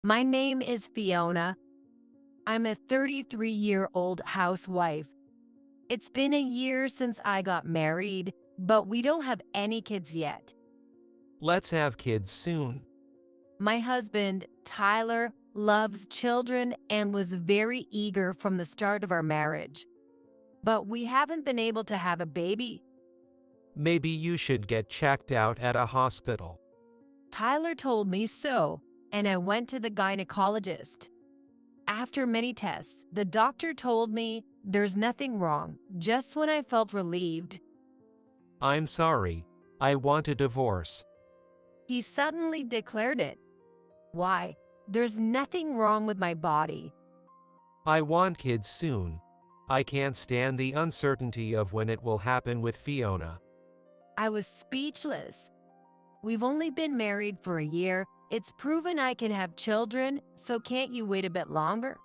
My name is Fiona. I'm a 33-year-old housewife. It's been a year since I got married, but we don't have any kids yet. Let's have kids soon. My husband, Tyler, loves children and was very eager from the start of our marriage. But we haven't been able to have a baby. Maybe you should get checked out at a hospital. Tyler told me so, and I went to the gynecologist. After many tests, the doctor told me there's nothing wrong. Just when I felt relieved, I'm sorry. I want a divorce. he suddenly declared it. Why? There's nothing wrong with my body. I want kids soon. I can't stand the uncertainty of when it will happen with Fiona. I was speechless. We've only been married for a year. It's proven I can have children, so can't you wait a bit longer?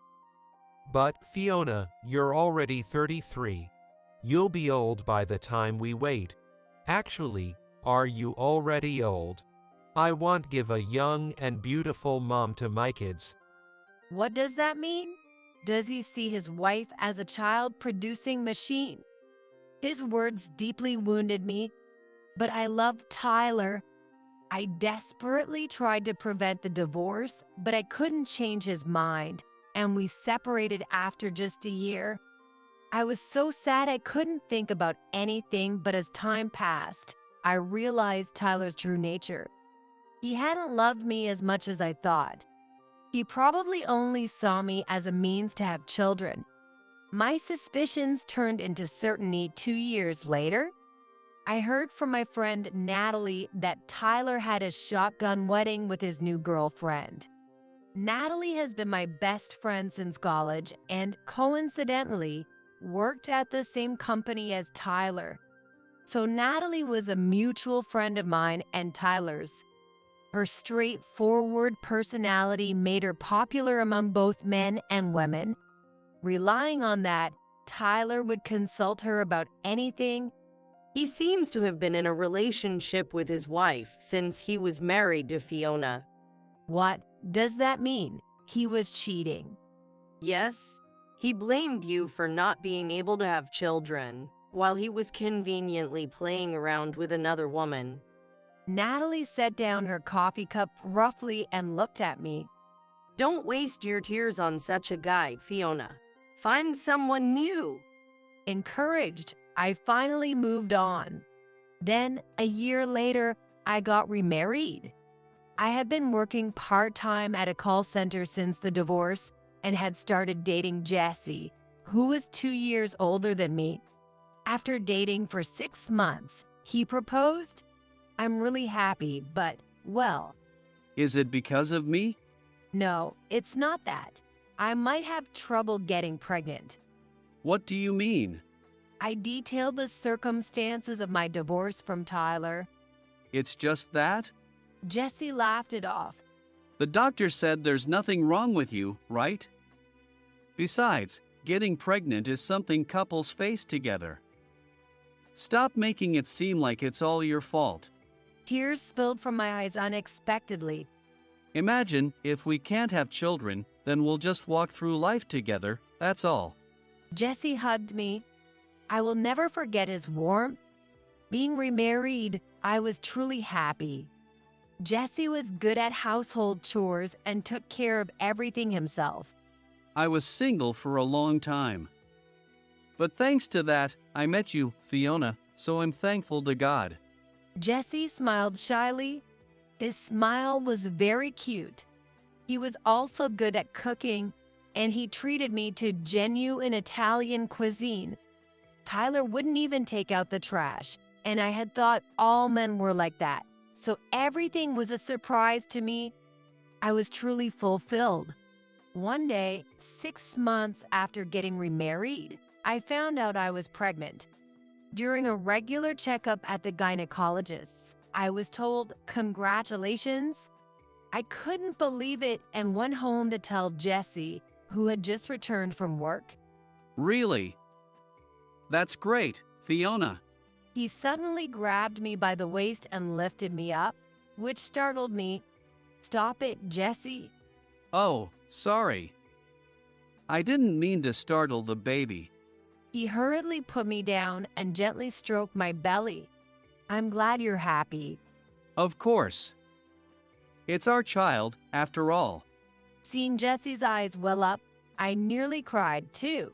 But, Fiona, you're already 33. You'll be old by the time we wait. Actually, are you already old? I want to give a young and beautiful mom to my kids. What does that mean? Does he see his wife as a child-producing machine? His words deeply wounded me, but I love Tyler. I desperately tried to prevent the divorce, but I couldn't change his mind, and we separated after just a year. I was so sad I couldn't think about anything, but as time passed, I realized Tyler's true nature. He hadn't loved me as much as I thought. He probably only saw me as a means to have children. My suspicions turned into certainty 2 years later. I heard from my friend Natalie that Tyler had a shotgun wedding with his new girlfriend. Natalie has been my best friend since college and, coincidentally, worked at the same company as Tyler. So Natalie was a mutual friend of mine and Tyler's. Her straightforward personality made her popular among both men and women. Relying on that, Tyler would consult her about anything. He seems to have been in a relationship with his wife since he was married to Fiona. What does that mean? He was cheating. Yes, he blamed you for not being able to have children while he was conveniently playing around with another woman. Natalie set down her coffee cup roughly and looked at me. Don't waste your tears on such a guy, Fiona. Find someone new. Encouraged, I finally moved on. Then, a year later, I got remarried. I had been working part-time at a call center since the divorce and had started dating Jesse, who was 2 years older than me. After dating for 6 months, he proposed. I'm really happy, but, well, Is it because of me? no, it's not that. I might have trouble getting pregnant. What do you mean? I detailed the circumstances of my divorce from Tyler. It's just that? Jesse laughed it off. The doctor said there's nothing wrong with you, right? Besides, getting pregnant is something couples face together. Stop making it seem like it's all your fault. Tears spilled from my eyes unexpectedly. Imagine, if we can't have children, then we'll just walk through life together, that's all. Jesse hugged me. I will never forget his warmth. Being remarried, I was truly happy. Jesse was good at household chores and took care of everything himself. I was single for a long time. But thanks to that, I met you, Fiona, so I'm thankful to God. Jesse smiled shyly. His smile was very cute. He was also good at cooking, and he treated me to genuine Italian cuisine. Tyler wouldn't even take out the trash, and I had thought all men were like that, so everything was a surprise to me. I was truly fulfilled. One day, 6 months after getting remarried, I found out I was pregnant. During a regular checkup at the gynecologist's, I was told, "Congratulations." I couldn't believe it and went home to tell Jesse, who had just returned from work. Really? That's great, Fiona. He suddenly grabbed me by the waist and lifted me up, which startled me. "Stop it, Jesse." Oh, sorry. I didn't mean to startle the baby. He hurriedly put me down and gently stroked my belly. I'm glad you're happy. Of course. It's our child, after all. Seeing Jesse's eyes well up, I nearly cried too.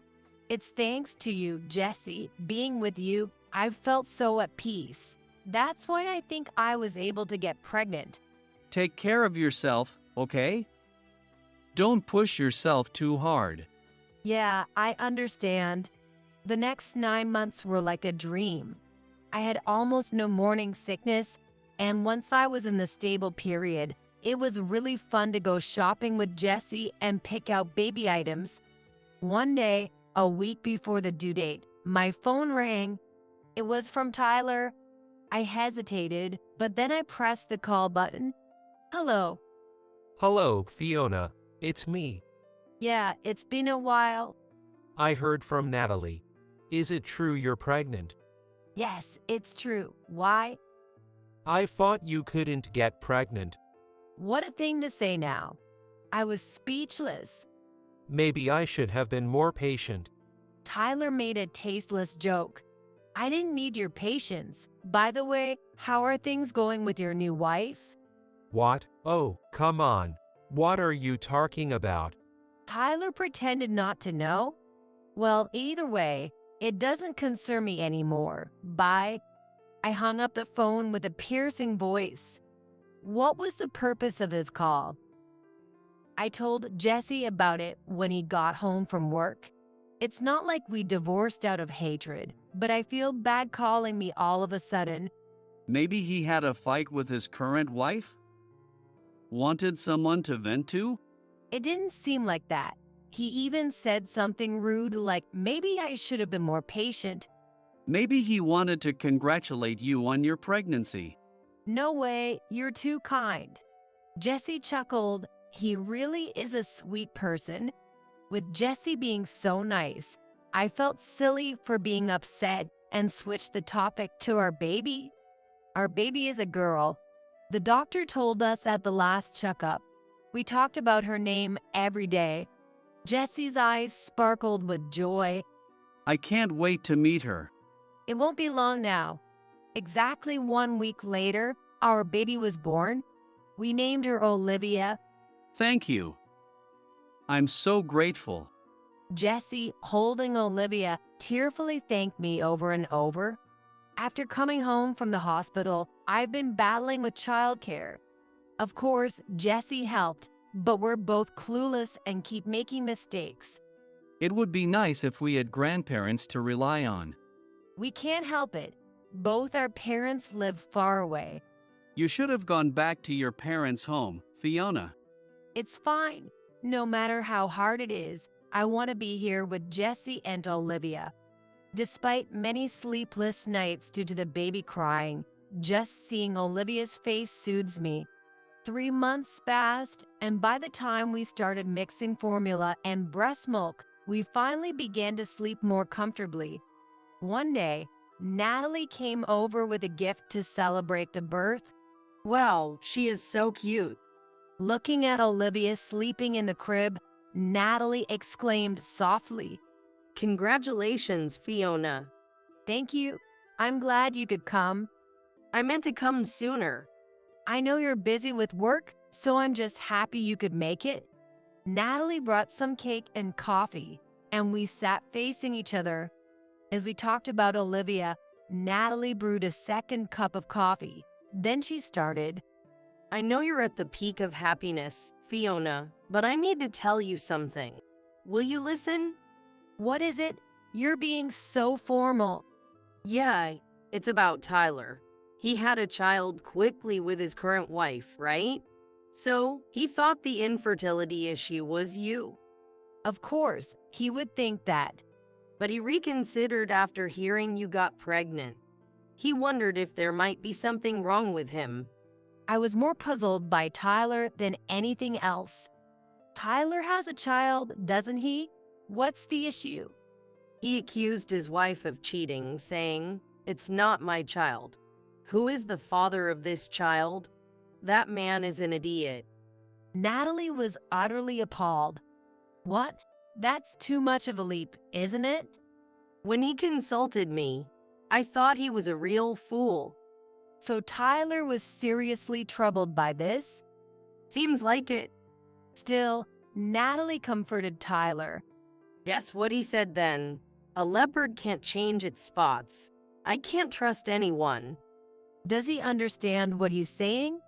It's thanks to you, Jesse. Being with you, I've felt so at peace. That's why I think I was able to get pregnant. Take care of yourself, okay? Don't push yourself too hard. Yeah, I understand. The next 9 months were like a dream. I had almost no morning sickness, and once I was in the stable period, it was really fun to go shopping with Jesse and pick out baby items. One day, a week before the due date, my phone rang. It was from Tyler. I hesitated, but then I pressed the call button. Hello. Hello, Fiona. It's me. Yeah, it's been a while. I heard from Natalie. Is it true you're pregnant? Yes, it's true. Why? I thought you couldn't get pregnant. What a thing to say now. I was speechless. Maybe I should have been more patient. Tyler made a tasteless joke. I didn't need your patience. By the way, how are things going with your new wife? What? Oh, come on. What are you talking about? Tyler pretended not to know. Well, either way, it doesn't concern me anymore. Bye. I hung up the phone with a piercing voice. What was the purpose of his call? I told Jesse about it when he got home from work. It's not like we divorced out of hatred, but I feel bad calling me all of a sudden. Maybe he had a fight with his current wife? Wanted someone to vent to? It didn't seem like that. He even said something rude like maybe I should have been more patient. Maybe he wanted to congratulate you on your pregnancy. No way, you're too kind. Jesse chuckled. He really is a sweet person. With Jesse being so nice, I felt silly for being upset and switched the topic to our baby. Our baby is a girl. The doctor told us at the last checkup. We talked about her name every day. Jesse's eyes sparkled with joy. I can't wait to meet her. It won't be long now. Exactly 1 week later, our baby was born. We named her Olivia. Thank you. I'm so grateful. Jesse, holding Olivia, tearfully thanked me over and over. After coming home from the hospital, I've been battling with childcare. Of course, Jesse helped, but we're both clueless and keep making mistakes. It would be nice if we had grandparents to rely on. We can't help it. Both our parents live far away. You should have gone back to your parents' home, Fiona. It's fine. No matter how hard it is, I want to be here with Jesse and Olivia. Despite many sleepless nights due to the baby crying, just seeing Olivia's face soothes me. 3 months passed, and by the time we started mixing formula and breast milk, we finally began to sleep more comfortably. One day, Natalie came over with a gift to celebrate the birth. Wow, she is so cute. Looking at Olivia sleeping in the crib, Natalie exclaimed softly, Congratulations, Fiona. "Thank you. I'm glad you could come. I meant to come sooner. I know you're busy with work, so I'm just happy you could make it." Natalie brought some cake and coffee, and we sat facing each other. As we talked about Olivia, Natalie brewed a second cup of coffee. Then she started, I know you're at the peak of happiness, Fiona, but I need to tell you something. Will you listen? "What is it? You're being so formal." Yeah, it's about Tyler. He had a child quickly with his current wife, right? So, he thought the infertility issue was you. Of course, he would think that. But he reconsidered after hearing you got pregnant. He wondered if there might be something wrong with him. I was more puzzled by Tyler than anything else. Tyler has a child, doesn't he? What's the issue? He accused his wife of cheating, saying, It's not my child. Who is the father of this child? That man is an idiot. Natalie was utterly appalled. What? That's too much of a leap, isn't it? When he consulted me, I thought he was a real fool. So Tyler was seriously troubled by this? Seems like it. Still, Natalie comforted Tyler. Guess what he said then? A leopard can't change its spots. I can't trust anyone. Does he understand what he's saying?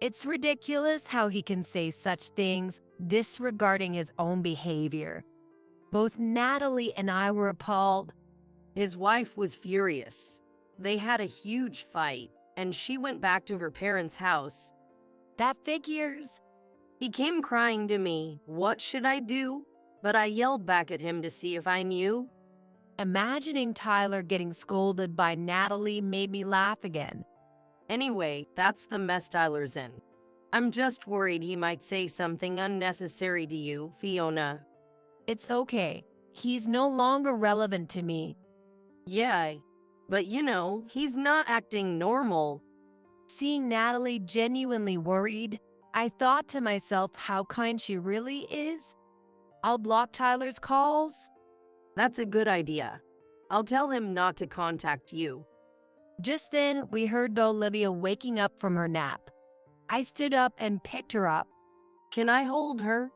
It's ridiculous how he can say such things, disregarding his own behavior. Both Natalie and I were appalled. His wife was furious. They had a huge fight, and she went back to her parents' house. That figures. He came crying to me, "What should I do?" But I yelled back at him to see if I knew. Imagining Tyler getting scolded by Natalie made me laugh again. Anyway, that's the mess Tyler's in. I'm just worried he might say something unnecessary to you, Fiona. It's okay. He's no longer relevant to me. Yeah, but he's not acting normal. Seeing Natalie genuinely worried, I thought to myself how kind she really is. I'll block Tyler's calls. That's a good idea. I'll tell him not to contact you. Just then, we heard Olivia waking up from her nap. I stood up and picked her up. Can I hold her?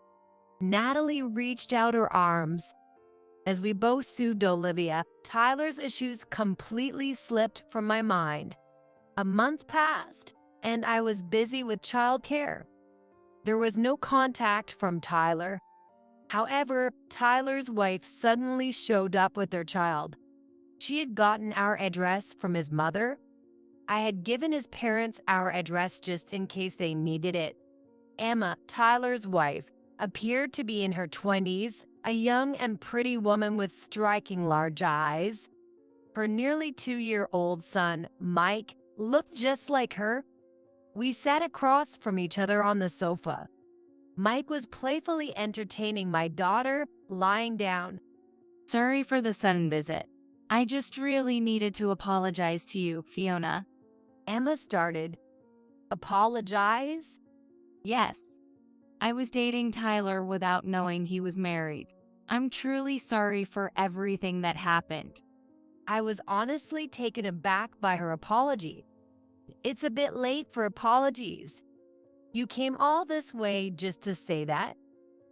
Natalie reached out her arms. As we both soothed Olivia, Tyler's issues completely slipped from my mind. A month passed, and I was busy with childcare. There was no contact from Tyler. However, Tyler's wife suddenly showed up with their child. She had gotten our address from his mother. I had given his parents our address just in case they needed it. Emma, Tyler's wife, appeared to be in her 20s, a young and pretty woman with striking large eyes. Her nearly 2-year-old son, Mike, looked just like her. We sat across from each other on the sofa. Mike was playfully entertaining my daughter, lying down. Sorry for the sudden visit. I just really needed to apologize to you, Fiona. Emma started. Apologize? Yes. I was dating Tyler without knowing he was married. I'm truly sorry for everything that happened. I was honestly taken aback by her apology. It's a bit late for apologies. You came all this way just to say that?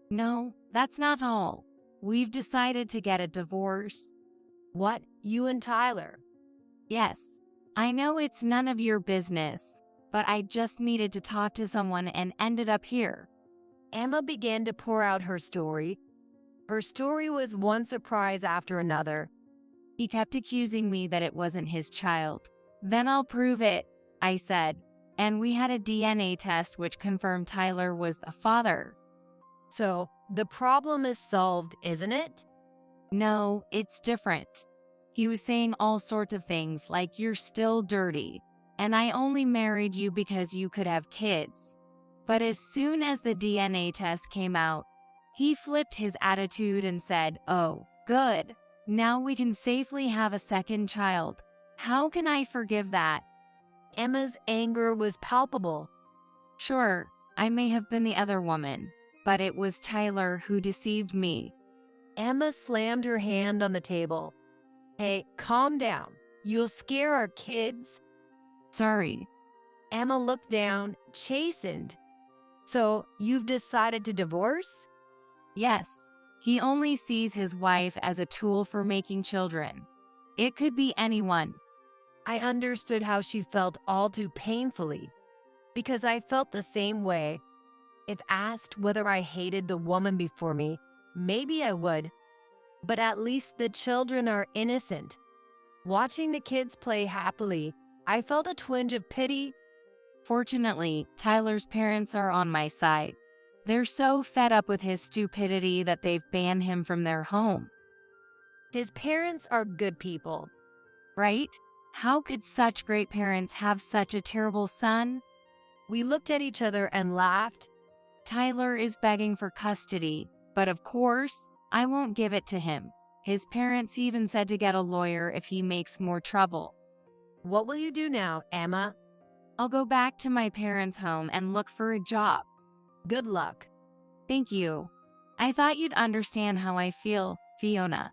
No, that's not all. We've decided to get a divorce. What, you and Tyler? Yes. I know it's none of your business, but I just needed to talk to someone and ended up here. Emma began to pour out her story. Her story was one surprise after another. He kept accusing me that it wasn't his child. Then I'll prove it, I said. And we had a DNA test which confirmed Tyler was the father. So, the problem is solved, isn't it? No, it's different. He was saying all sorts of things like you're still dirty, and I only married you because you could have kids. But as soon as the DNA test came out, he flipped his attitude and said, "Oh, good. Now we can safely have a second child. How can I forgive that?" Emma's anger was palpable. Sure, I may have been the other woman, but it was Tyler who deceived me. Emma slammed her hand on the table. Hey, calm down. You'll scare our kids. Sorry. Emma looked down, chastened. So, you've decided to divorce? Yes. He only sees his wife as a tool for making children. It could be anyone. I understood how she felt all too painfully, because I felt the same way. If asked whether I hated the woman before me, maybe I would. But at least the children are innocent. Watching the kids play happily, I felt a twinge of pity. Fortunately, Tyler's parents are on my side. They're so fed up with his stupidity that they've banned him from their home. His parents are good people. Right? How could such great parents have such a terrible son? We looked at each other and laughed. Tyler is begging for custody, but of course, I won't give it to him. His parents even said to get a lawyer if he makes more trouble. What will you do now, Emma? I'll go back to my parents' home and look for a job. Good luck. Thank you. I thought you'd understand how I feel, Fiona.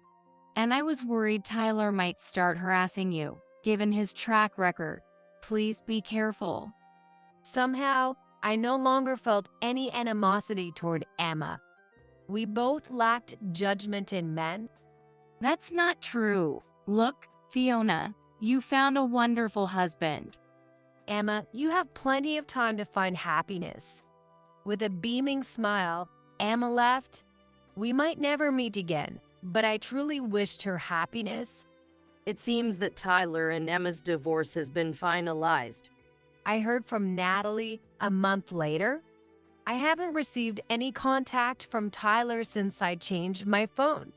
And I was worried Tyler might start harassing you, given his track record. Please be careful. Somehow, I no longer felt any animosity toward Emma. We both lacked judgment in men. That's not true. Look, Fiona, you found a wonderful husband. Emma, you have plenty of time to find happiness. With a beaming smile, Emma left. We might never meet again, but I truly wished her happiness. It seems that Tyler and Emma's divorce has been finalized. I heard from Natalie a month later. I haven't received any contact from Tyler since I changed my phone.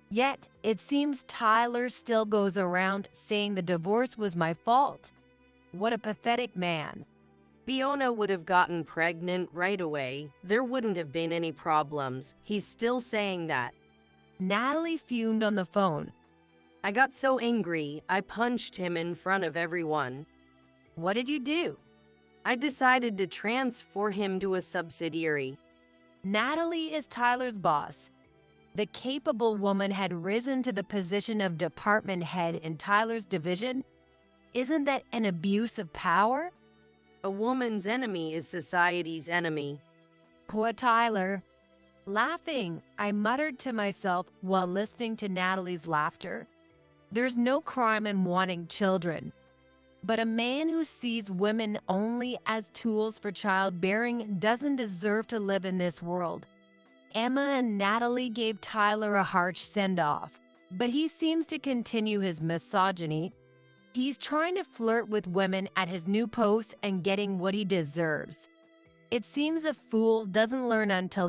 Yet, it seems Tyler still goes around saying the divorce was my fault. What a pathetic man. Fiona would have gotten pregnant right away. There wouldn't have been any problems. He's still saying that. Natalie fumed on the phone. I got so angry, I punched him in front of everyone. What did you do? I decided to transfer him to a subsidiary. Natalie is Tyler's boss. The capable woman had risen to the position of department head in Tyler's division. Isn't that an abuse of power? A woman's enemy is society's enemy. Poor Tyler. Laughing, I muttered to myself while listening to Natalie's laughter. There's no crime in wanting children. But a man who sees women only as tools for childbearing doesn't deserve to live in this world. Emma and Natalie gave Tyler a harsh send-off, but he seems to continue his misogyny. He's trying to flirt with women at his new post and getting what he deserves. It seems a fool doesn't learn until